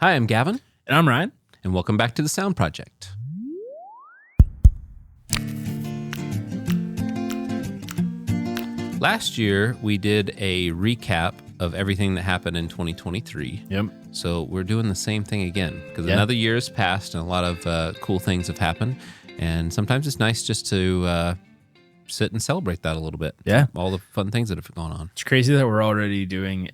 Hi, I'm Gavin. And I'm Ryan. And welcome back to the S.O.U.N.D Project. Last year, we did a recap of everything that happened in 2023. Yep. So we're doing the same thing again because another year has passed and a lot of cool things have happened. And sometimes it's nice just to sit and celebrate that a little bit. Yeah. All the fun things that have gone on. It's crazy that we're already doing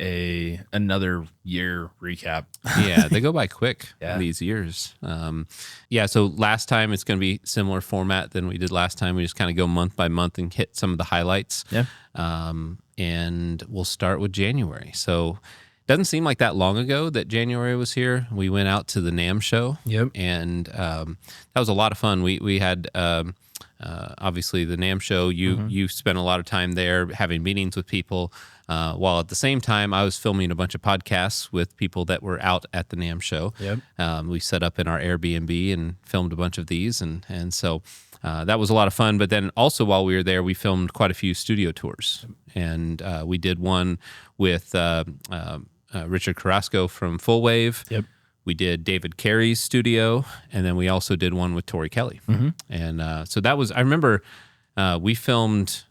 another year recap. Yeah, they go by quick, these years. So last time it's going to be similar format than we did last time. We just kind of go month by month and hit some of the highlights. Yeah. And we'll start with January. So it doesn't seem like that long ago that January was here. We went out to the NAMM show. Yep. And that was a lot of fun. We had... obviously the NAMM show, you spent a lot of time there having meetings with people, while at the same time I was filming a bunch of podcasts with people that were out at the NAMM show. Yep. We set up in our Airbnb and filmed a bunch of these, and so that was a lot of fun. But then also while we were there, we filmed quite a few studio tours, and we did one with Richard Carrasco from Full Wave. Yep. We did David Carey's studio, and then we also did one with Tori Kelly. And so that was, I remember we filmed,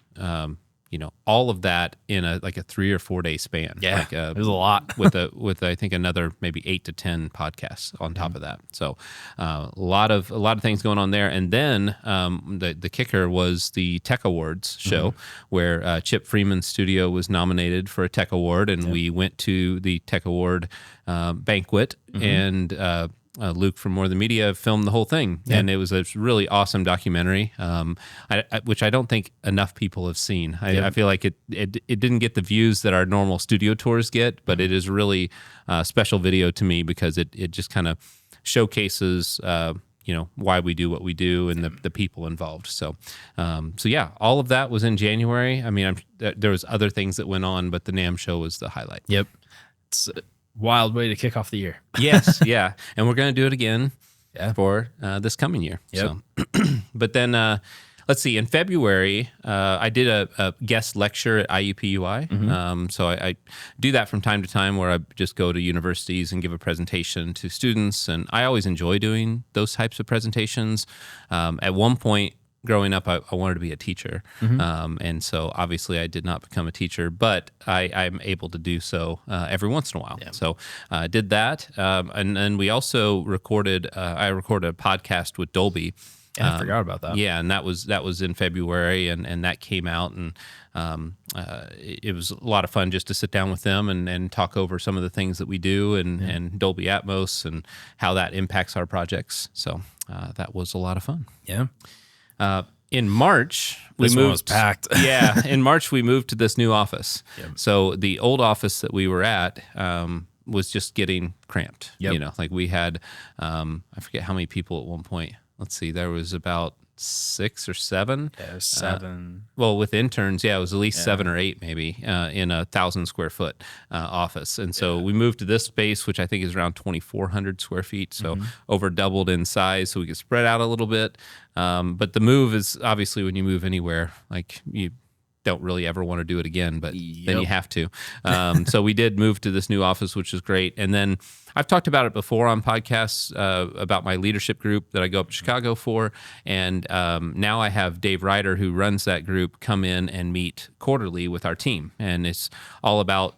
all of that in a 3 or 4 day span. Yeah, it was a lot. with I think another maybe 8 to 10 podcasts on top of that. So a lot of things going on there. And then the kicker was the Tech Awards show, where Chip Freeman's studio was nominated for a Tech Award, and we went to the Tech Award banquet, and Luke from More Than Media filmed the whole thing, and it was a really awesome documentary, which I don't think enough people have seen. I feel like it didn't get the views that our normal studio tours get, but it is really special video to me because it just kind of showcases why we do what we do and the people involved. So all of that was in January. I mean, there was other things that went on, but the NAMM show was the highlight. Yep. It's wild way to kick off the year. Yes, yeah. And we're going to do it again for this coming year. Yep. So. But then, let's see, in February, I did a guest lecture at IUPUI. So I do that from time to time where I just go to universities and give a presentation to students. And I always enjoy doing those types of presentations. At one point, growing up, I wanted to be a teacher. And so obviously I did not become a teacher, but I'm able to do so every once in a while. Yeah. So I did that. And then we also recorded a podcast with Dolby. Yeah, I forgot about that. Yeah, and that was in February, and that came out, and it was a lot of fun just to sit down with them and talk over some of the things that we do and Dolby Atmos and how that impacts our projects. So that was a lot of fun. Yeah. In March, this one was packed. In March we moved to this new office. Yep. So the old office that we were at was just getting cramped. Yep. We had I forget how many people at one point. Let's see, there was about 6 or 7. Yeah, 7. Well, with interns, it was at least 7 or 8 maybe in a 1,000 square foot office. And so we moved to this space, which I think is around 2,400 square feet. So over doubled in size, so we could spread out a little bit. But the move is obviously when you move anywhere, you don't really ever want to do it again, but then you have to. So we did move to this new office, which is great. And then I've talked about it before on podcasts about my leadership group that I go up to Chicago for. And now I have Dave Ryder, who runs that group, come in and meet quarterly with our team. And it's all about,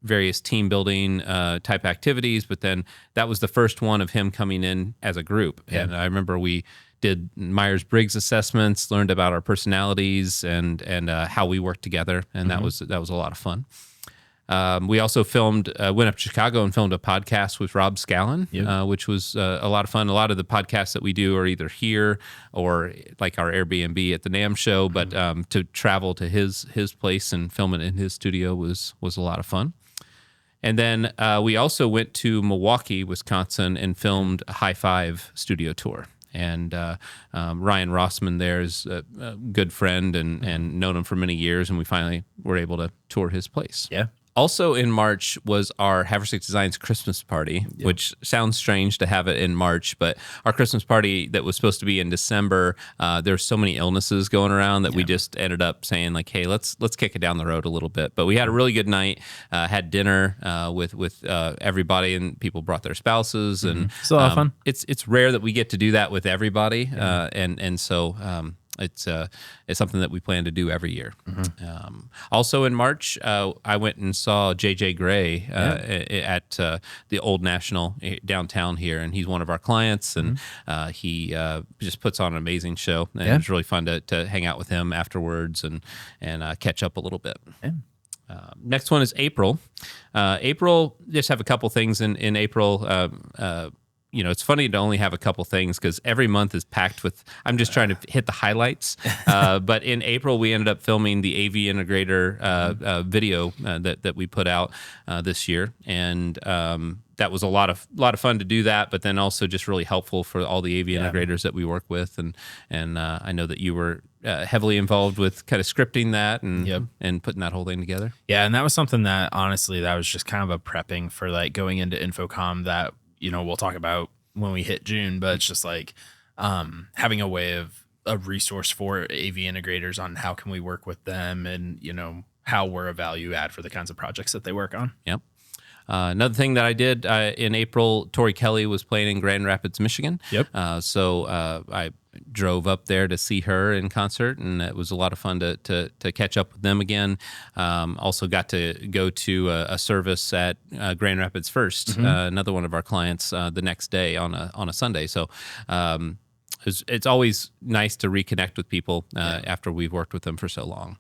various team building type activities. But then that was the first one of him coming in as a group. Yeah. And I remember we did Myers-Briggs assessments, learned about our personalities and how we work together, and that was a lot of fun. We also went up to Chicago and filmed a podcast with Rob Scallon, which was a lot of fun. A lot of the podcasts that we do are either here or like our Airbnb at the NAMM show, but to travel to his place and film it in his studio was a lot of fun. And then we also went to Milwaukee, Wisconsin, and filmed a High Five studio tour. And Ryan Rossman there is a good friend and known him for many years, and we finally were able to tour his place. Yeah. Also in March was our Haverstick Designs Christmas party, which sounds strange to have it in March, but our Christmas party that was supposed to be in December, there's so many illnesses going around that we just ended up saying like, hey, let's kick it down the road a little bit. But we had a really good night, had dinner with everybody, and people brought their spouses, and it's a lot of fun. It's rare that we get to do that with everybody, and so it's something that we plan to do every year. Also in March, I went and saw JJ Gray at the Old National downtown here, and he's one of our clients, and he just puts on an amazing show, and it was really fun to hang out with him afterwards and catch up a little bit. Next one is April. April, just have a couple things in April. It's funny to only have a couple things because every month is packed with, I'm just trying to hit the highlights. But in April, we ended up filming the AV Integrator video that we put out this year. And that was a lot of fun to do that, but then also just really helpful for all the AV integrators that we work with. And I know that you were heavily involved with kind of scripting that and putting that whole thing together. Yeah, and that was something that, honestly, that was just kind of a prepping for like going into InfoComm that, we'll talk about when we hit June, but it's just like having a way of a resource for AV integrators on how can we work with them and, how we're a value add for the kinds of projects that they work on. Yep. Another thing that I did in April, Tori Kelly was playing in Grand Rapids, Michigan. So I drove up there to see her in concert, and it was a lot of fun to catch up with them again. Also got to go to a service at Grand Rapids First, another one of our clients, the next day on a Sunday. So it's always nice to reconnect with people after we've worked with them for so long.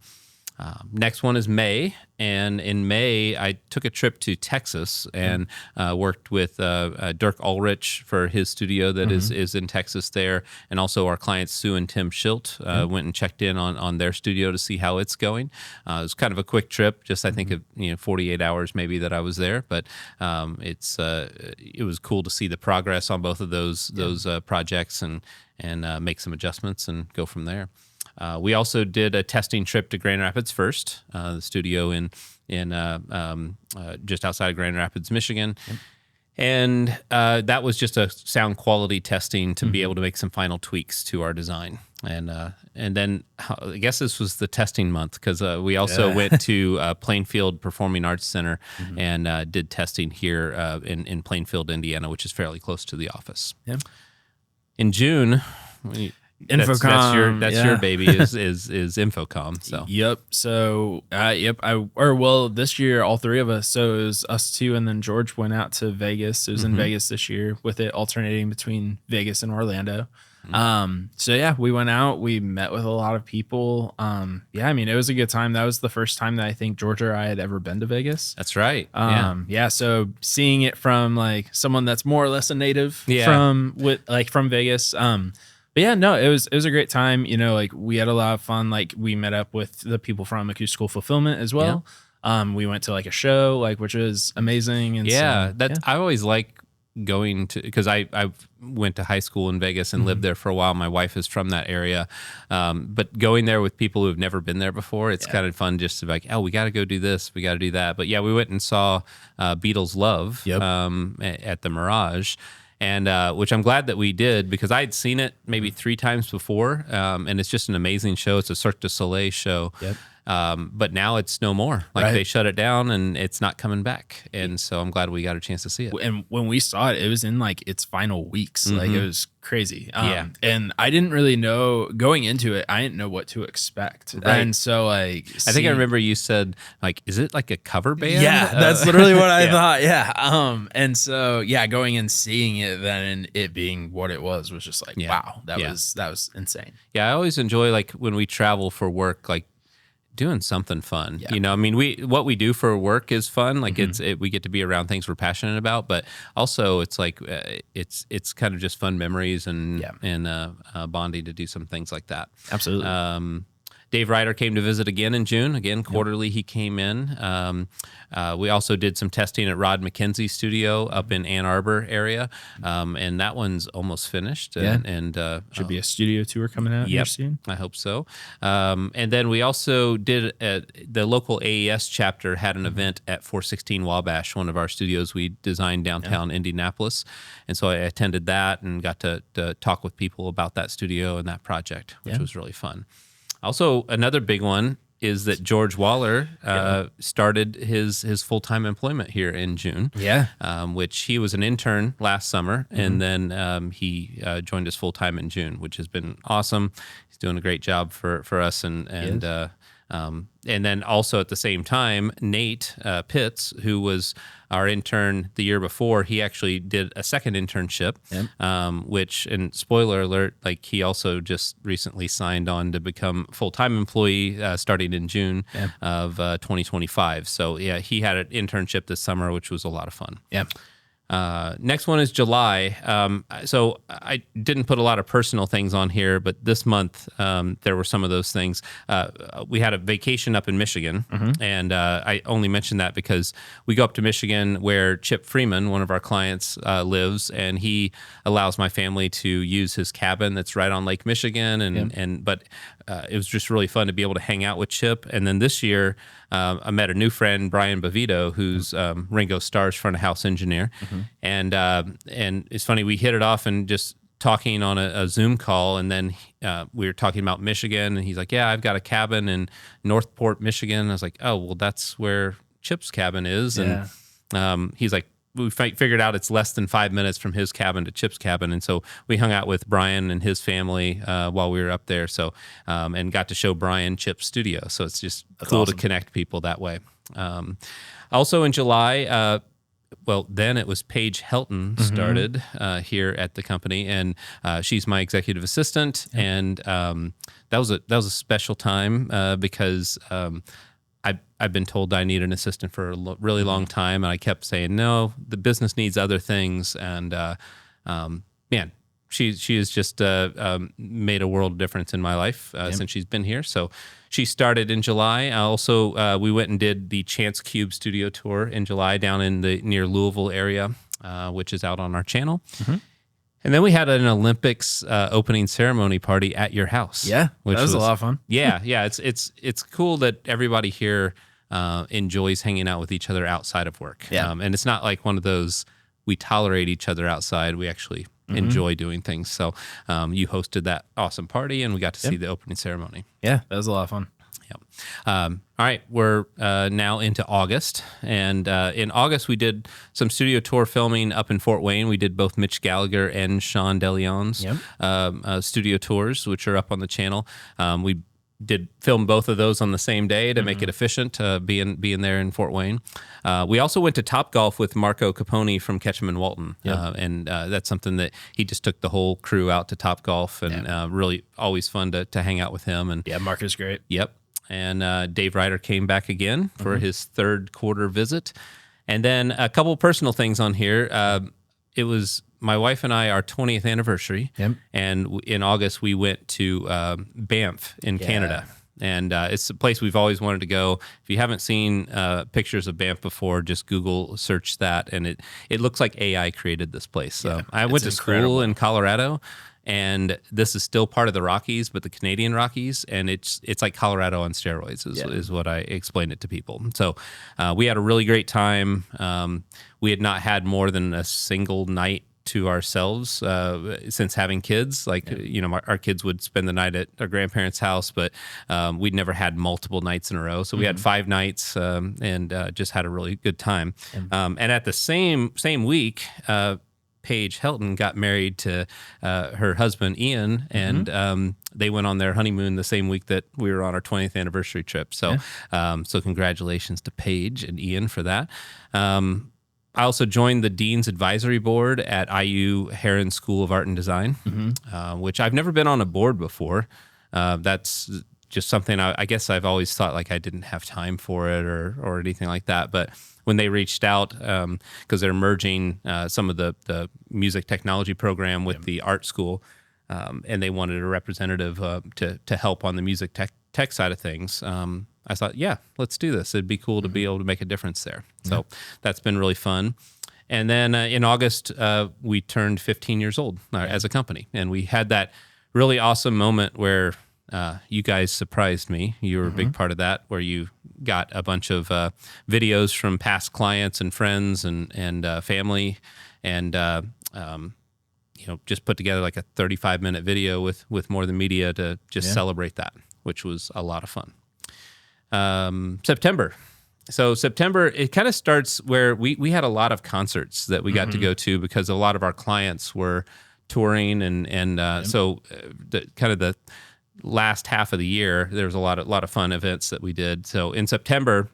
Next one is May, and in May I took a trip to Texas and worked with Dirk Ulrich for his studio that is in Texas there, and also our clients Sue and Tim Schilt went and checked in on their studio to see how it's going. It was kind of a quick trip, just I think of 48 hours maybe that I was there, but it was cool to see the progress on both of those projects and make some adjustments and go from there. We also did a testing trip to Grand Rapids First, the studio in just outside of Grand Rapids, Michigan. And that was just a sound quality testing to be able to make some final tweaks to our design. And then I guess this was the testing month because we also went to Plainfield Performing Arts Center and did testing here in Plainfield, Indiana, which is fairly close to the office. In June... InfoComm, that's your baby is InfoComm. So this year all three of us. So it was us two, and then George went out to Vegas. It was in Vegas this year, with it alternating between Vegas and Orlando. We went out. We met with a lot of people. It was a good time. That was the first time that I think George or I had ever been to Vegas. That's right. So seeing it from like someone that's more or less a native from Vegas. It was a great time. We had a lot of fun. Like, we met up with the people from Acoustical Fulfillment as well. We went to like a show, which was amazing. And I always like going to, because I went to high school in Vegas and lived there for a while. My wife is from that area. But going there with people who've never been there before, it's kind of fun just to be like, oh, we got to go do this. We got to do that. But we went and saw Beatles Love at the Mirage. And which I'm glad that we did, because I had seen it maybe 3 times before, and it's just an amazing show. It's a Cirque du Soleil show, but now it's no more. They shut it down, and it's not coming back. And so I'm glad we got a chance to see it. And when we saw it, it was in its final weeks. It was crazy. And I didn't really know going into it. I didn't know what to expect. Right. And so I think I remember you said is it like a cover band? Yeah, that's literally what I thought. Yeah. And so going and seeing it then, and it being what it was just wow, that was insane. Yeah, I always enjoy when we travel for work, doing something fun. What we do for work is fun. We get to be around things we're passionate about, but also it's it's kind of just fun memories and bonding to do some things like that. Absolutely. Dave Ryder came to visit again in June. Again, quarterly he came in. We also did some testing at Rod McKenzie's studio up in Ann Arbor area, and that one's almost finished. And should be a studio tour coming out here soon. I hope so. And then we also did the local AES chapter had an event at 416 Wabash, one of our studios we designed downtown Indianapolis, and so I attended that and got to talk with people about that studio and that project, which was really fun. Also, another big one is that George Waller started his full-time employment here in June. Yeah. Which he was an intern last summer, and then he joined us full-time in June, which has been awesome. He's doing a great job for us, and then also at the same time, Nate Pitts, who was our intern the year before, he actually did a second internship, which, and spoiler alert, like he also just recently signed on to become full-time employee starting in June of 2025. So yeah, he had an internship this summer, which was a lot of fun. Yeah. Next one is July. So I didn't put a lot of personal things on here, but this month there were some of those things. We had a vacation up in Michigan, and I only mention that because we go up to Michigan where Chip Freeman, one of our clients, lives, and he allows my family to use his cabin that's right on Lake Michigan, but it was just really fun to be able to hang out with Chip. And then this year, I met a new friend, Brian Bavito, who's Ringo Starr's front of house engineer. And it's funny, we hit it off and just talking on a Zoom call, and then we were talking about Michigan, and he's like, yeah, I've got a cabin in Northport, Michigan. I was like, oh, well, that's where Chip's cabin is. And he's like, we figured out it's less than 5 minutes from his cabin to Chip's cabin. And so we hung out with Brian and his family while we were up there. So, and got to show Brian Chip's studio. So it's just cool to connect people that way. Also in July, well, then it was Paige Helton started here at the company, and she's my executive assistant. And that was a special time because I've been told I need an assistant for a really long time, and I kept saying no. The business needs other things, and man, she has just made a world of difference in my life since she's been here. So she started in July. Also, we went and did the Chance Cube studio tour in July down in the near Louisville area, which is out on our channel. And then we had an Olympics opening ceremony party at your house. Yeah, which was a lot of fun. Yeah. It's cool that everybody here enjoys hanging out with each other outside of work. Yeah. And it's not like one of those, we tolerate each other outside. We actually enjoy doing things. So you hosted that awesome party, and we got to see the opening ceremony. Yeah, that was a lot of fun. All right, we're now into August, and in August we did some studio tour filming up in Fort Wayne. We did both Mitch Gallagher and Sean DeLeon's studio tours, which are up on the channel. We did film both of those on the same day to make it efficient, being there in Fort Wayne. We also went to Topgolf with Marco Capone from Ketchum and Walton, and that's something that he just took the whole crew out to Topgolf, and really always fun to hang out with him. And yeah, Marco's great. Yep. And Dave Ryder came back again for his third quarter visit. And then a couple personal things on here. It was my wife and I, our 20th anniversary. And in August, we went to Banff in Canada. And it's a place we've always wanted to go. If you haven't seen pictures of Banff before, just Google search that. And it looks like AI created this place. So I went to school in Colorado. And this is still part of the Rockies, but the Canadian Rockies, and it's like Colorado on steroids is what I explained it to people. So we had a really great time. We had not had more than a single night to ourselves since having kids. Like, our kids would spend the night at our grandparents' house, but we'd never had multiple nights in a row. So we had 5 nights and just had a really good time. And at the same week, Paige Helton got married to her husband, Ian, and they went on their honeymoon the same week that we were on our 20th anniversary trip. So so congratulations to Paige and Ian for that. I also joined the Dean's Advisory Board at IU Heron School of Art and Design, which I've never been on a board before. That's just something I guess I've always thought like I didn't have time for it or anything like that. But when they reached out, because they're merging some of the music technology program with the art school, and they wanted a representative to help on the music tech side of things, I thought, yeah, let's do this. It'd be cool to be able to make a difference there. So that's been really fun. And then in August, we turned 15 years old as a company. And we had that really awesome moment where you guys surprised me. You were a big part of that, where you got a bunch of videos from past clients and friends and family, and just put together like a 35-minute video with More Than Media to just celebrate that, which was a lot of fun. September. So September, it kind of starts where we had a lot of concerts that we got to go to because a lot of our clients were touring, and so the last half of the year, there was a lot of fun events that we did. So in September,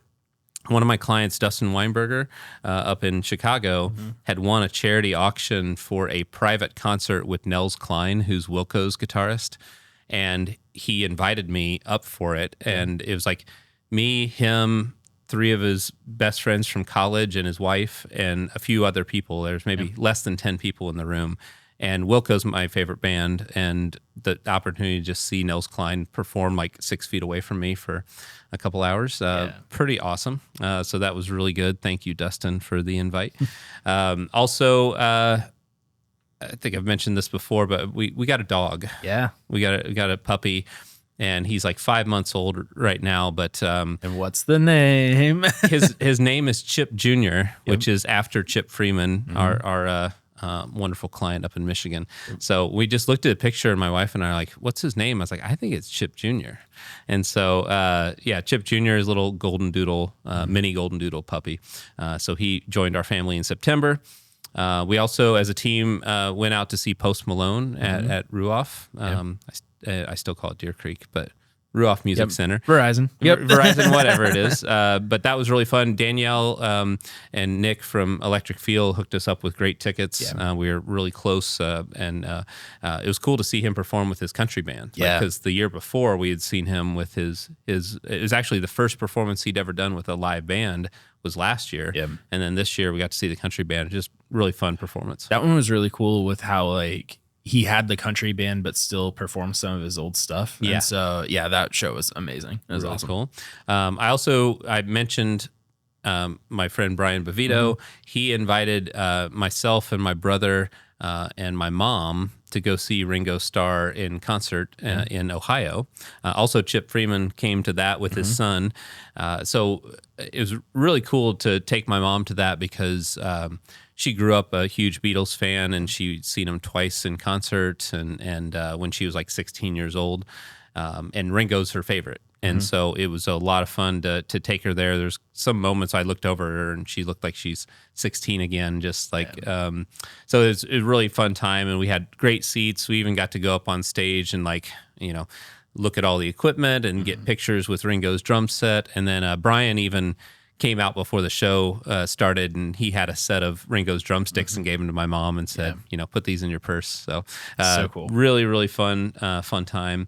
one of my clients, Dustin Weinberger, up in Chicago, had won a charity auction for a private concert with Nels Cline, who's Wilco's guitarist, and he invited me up for it. And it was like me, him, 3 of his best friends from college, and his wife, and a few other people. There's maybe less than 10 people in the room. And Wilco's my favorite band, and the opportunity to just see Nels Cline perform like 6 feet away from me for a couple hours, pretty awesome. So that was really good. Thank you, Dustin, for the invite. Also, I think I've mentioned this before, but we got a dog. Yeah. We got a puppy, and he's like 5 months old right now. But and what's the name? his name is Chip Jr., which is after Chip Freeman, our wonderful client up in Michigan. So we just looked at a picture, and my wife and I are like, what's his name? I was like, I think it's Chip Jr. And so, Chip Jr. is a little golden doodle, mini golden doodle puppy. So he joined our family in September. We also, as a team, went out to see Post Malone at Ruoff. I still call it Deer Creek, but Ruoff Music Center. Verizon. Verizon, whatever it is. But that was really fun. Danielle and Nick from Electric Feel hooked us up with great tickets. We were really close, and it was cool to see him perform with his country band. Because the year before, we had seen him with his. It was actually the first performance he'd ever done with a live band was last year. And then this year, we got to see the country band. Just really fun performance. That one was really cool with how, he had the country band, but still performed some of his old stuff. And so, that show was amazing. It was really awesome. Cool. I mentioned my friend Brian Bovito. He invited myself and my brother and my mom to go see Ringo Starr in concert in Ohio. Also, Chip Freeman came to that with his son. So it was really cool to take my mom to that because she grew up a huge Beatles fan, and she'd seen him twice in concert, and when she was like 16 years old. And Ringo's her favorite. And so it was a lot of fun to take her there. There's some moments I looked over her and she looked like she's 16 again, just like, so it was a really fun time, and we had great seats. We even got to go up on stage and look at all the equipment and get pictures with Ringo's drum set. And then Brian even came out before the show started, and he had a set of Ringo's drumsticks and gave them to my mom and said, put these in your purse. So, so cool. Really, really fun time.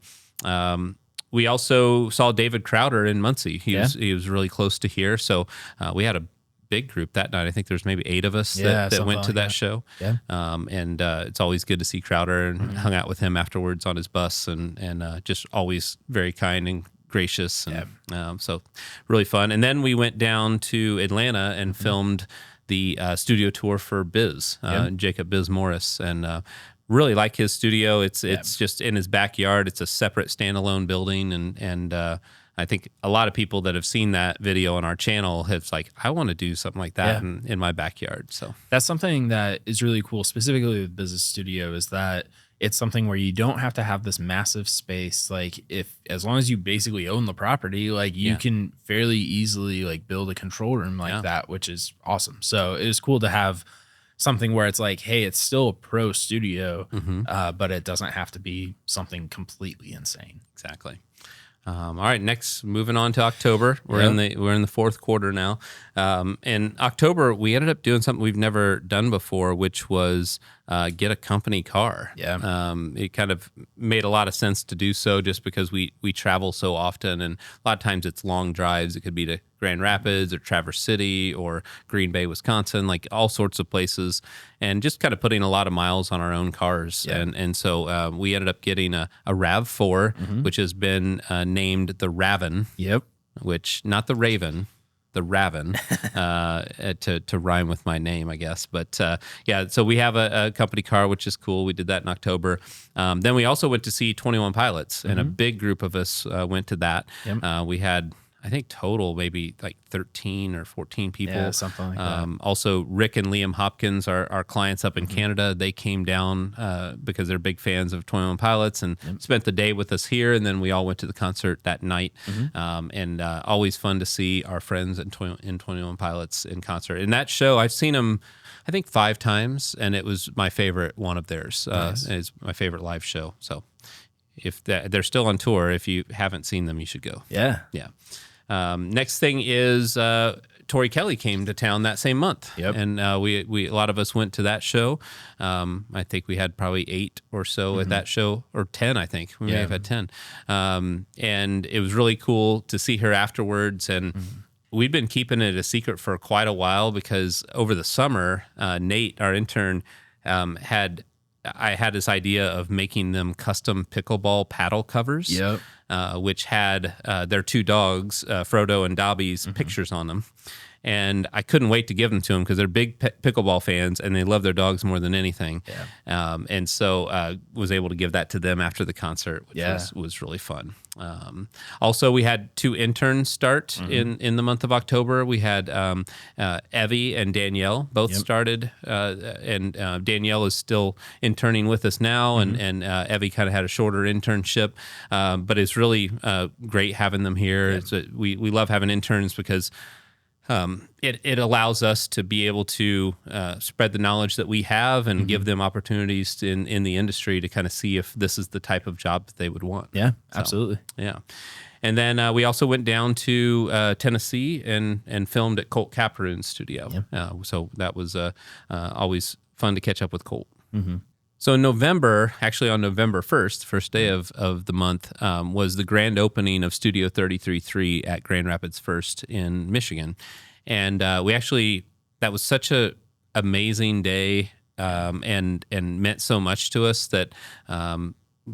We also saw David Crowder in Muncie. He was really close to here. So we had a big group that night. I think there's maybe 8 of us that went to that show. And it's always good to see Crowder, and hung out with him afterwards on his bus, and just always very kind and gracious. And so really fun. And then we went down to Atlanta and filmed the studio tour for Biz, Jacob Biz Morris. And really like his studio. It's just in his backyard. It's a separate standalone building, and I think a lot of people that have seen that video on our channel have I want to do something like that in my backyard. So that's something that is really cool, specifically with Business Studio, is that it's something where you don't have to have this massive space. As long as you basically own the property, you can fairly easily build a control room that, which is awesome. So it was cool to have something where it's hey, it's still a pro studio, but it doesn't have to be something completely insane. Exactly. All right, next, moving on to October. We're in the fourth quarter now. In October, we ended up doing something we've never done before, which was get a company car. Yeah. It kind of made a lot of sense to do so just because we travel so often, and a lot of times it's long drives. It could be to Grand Rapids or Traverse City or Green Bay, Wisconsin, like all sorts of places, and just kind of putting a lot of miles on our own cars. Yeah. And so we ended up getting a RAV4, which has been named the Raven. Yep. Which, not the Raven, the Raven, to rhyme with my name, I guess. But yeah, so we have a company car, which is cool. We did that in October. Then we also went to see 21 Pilots, and a big group of us went to that. Yep. We had, I think, total maybe like 13 or 14 people. Yeah, something like that. Also, Rick and Liam Hopkins, our clients up in Canada, they came down because they're big fans of 21 Pilots and spent the day with us here. And then we all went to the concert that night. And always fun to see our friends in 21 Pilots in concert. And that show, I've seen them, I think, 5 times, and it was my favorite one of theirs. Nice. It's my favorite live show. So if they're still on tour, if you haven't seen them, you should go. Yeah. Yeah. Next thing is Tori Kelly came to town that same month. Yep. And we a lot of us went to that show. I think we had probably 8 or so at that show, or 10, I think. We may have had 10. And it was really cool to see her afterwards. And we'd been keeping it a secret for quite a while because over the summer, Nate, our intern, I had this idea of making them custom pickleball paddle covers. Yep. Which had their 2 dogs, Frodo and Dobby's pictures on them. And I couldn't wait to give them to them because they're big pickleball fans and they love their dogs more than anything. Yeah. And so was able to give that to them after the concert, which Yeah. was really fun. Also, we had 2 interns start in the month of October. We had Evie and Danielle both started, and Danielle is still interning with us now, and Evie kind of had a shorter internship, but it's really great having them here. Yeah. We love having interns because it allows us to be able to spread the knowledge that we have and give them opportunities in the industry to kind of see if this is the type of job that they would want. Yeah, absolutely. Yeah. And then we also went down to Tennessee and filmed at Colt Caperon's studio. Yeah. So that was always fun to catch up with Colt. So in November, actually on November 1st, first day of the month, was the grand opening of Studio 33.3 at Grand Rapids First in Michigan. And that was such a amazing day and meant so much to us that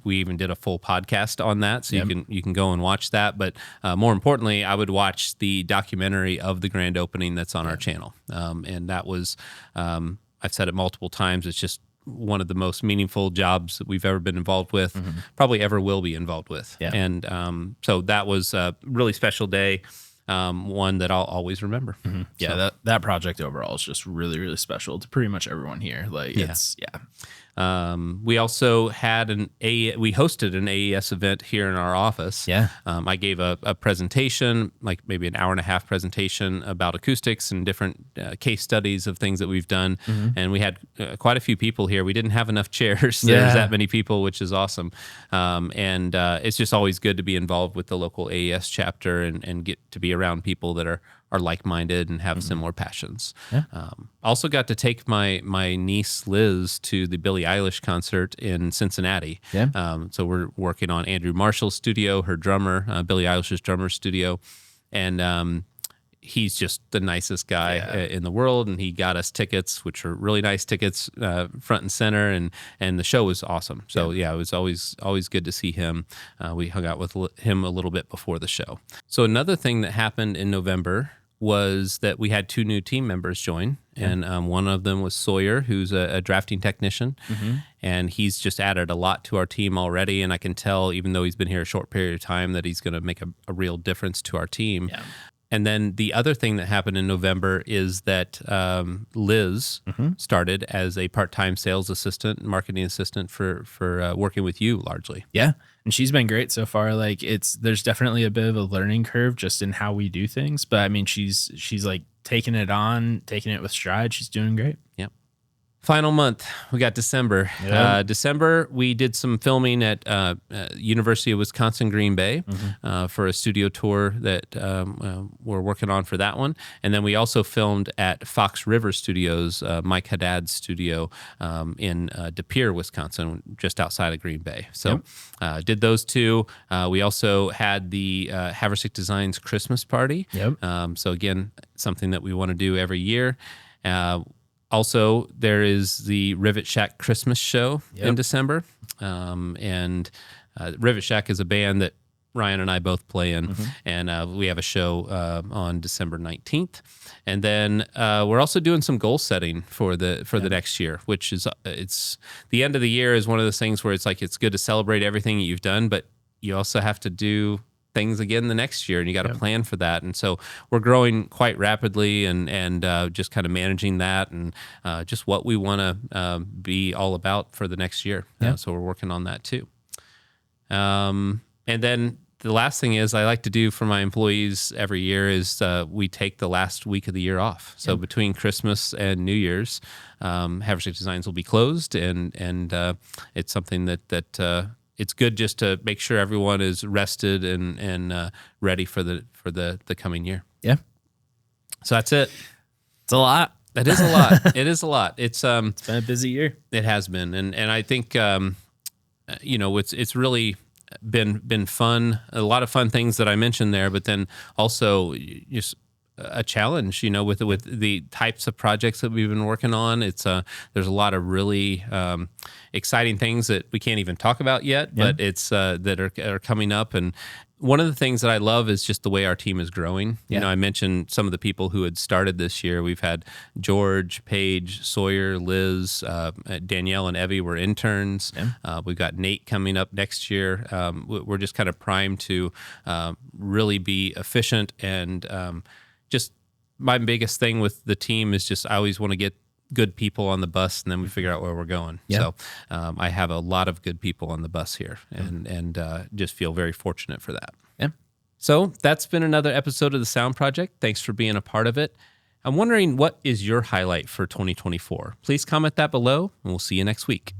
we even did a full podcast on that. So you can go and watch that. But more importantly, I would watch the documentary of the grand opening that's on our channel. And that was, I've said it multiple times, it's just one of the most meaningful jobs that we've ever been involved with, probably ever will be involved with. Yeah. And so that was a really special day, one that I'll always remember. Yeah, So, that project overall is just really, really special to pretty much everyone here. Like, we also had we hosted an AES event here in our office. Yeah. I gave a presentation, like maybe an hour and a half presentation about acoustics and different case studies of things that we've done. And we had quite a few people here. We didn't have enough chairs. There's that many people, which is awesome. And it's just always good to be involved with the local AES chapter and get to be around people that are like-minded and have similar passions. Yeah. Also got to take my niece Liz to the Billie Eilish concert in Cincinnati. Yeah. So we're working on Andrew Marshall's studio, her drummer, Billie Eilish's drummer studio, and he's just the nicest guy in the world. And he got us tickets, which are really nice tickets, front and center, and the show was awesome. So it was always good to see him. We hung out with him a little bit before the show. So another thing that happened in November was that we had 2 new team members join, and one of them was Sawyer, who's a drafting technician, and he's just added a lot to our team already, and I can tell, even though he's been here a short period of time, that he's going to make a real difference to our team. Yeah. And then the other thing that happened in November is that Liz started as a part-time sales assistant, marketing assistant for working with you largely. Yeah. And she's been great so far. Like there's definitely a bit of a learning curve just in how we do things. But I mean, she's like taking it with stride. She's doing great. Yep. Final month, we got December. Yeah. December, we did some filming at University of Wisconsin Green Bay for a studio tour that we're working on for that one. And then we also filmed at Fox River Studios, Mike Haddad's studio in De Pere, Wisconsin, just outside of Green Bay. So did those two. We also had the Haverstick Designs Christmas party. Yep. So again, something that we want to do every year. Also, there is the Rivet Shack Christmas show in December. And Rivet Shack is a band that Ryan and I both play in. And we have a show on December 19th. And then we're also doing some goal setting for the next year, which is it's the end of the year is one of those things where it's like it's good to celebrate everything you've done, but you also have to do things again the next year, and you got to plan for that. And so we're growing quite rapidly, and just kind of managing that, and just what we want to be all about for the next year. So we're working on that too. And then the last thing is I like to do for my employees every year is we take the last week of the year off. So between Christmas and New Year's, Haverstick Designs will be closed, and it's something that it's good just to make sure everyone is rested and ready for the coming year. Yeah. So that's it. It's a lot. That is a lot. It is a lot. It's been a busy year. It has been, and I think it's really been fun. A lot of fun things that I mentioned there, but then also just a challenge, with the types of projects that we've been working on. It's there's a lot of really exciting things that we can't even talk about yet, but it's that are coming up. And one of the things that I love is just the way our team is growing. I mentioned some of the people who had started this year. We've had George, Paige, Sawyer, Liz, Danielle, and Evie were interns. We've got Nate coming up next year. We're just kind of primed to really be efficient, and just my biggest thing with the team is just I always want to get good people on the bus, and then we figure out where we're going. So I have a lot of good people on the bus here, and just feel very fortunate for that. So that's been another episode of the Sound Project. Thanks for being a part of it. I'm wondering, what is your highlight for 2024? Please comment that below, and we'll see you next week.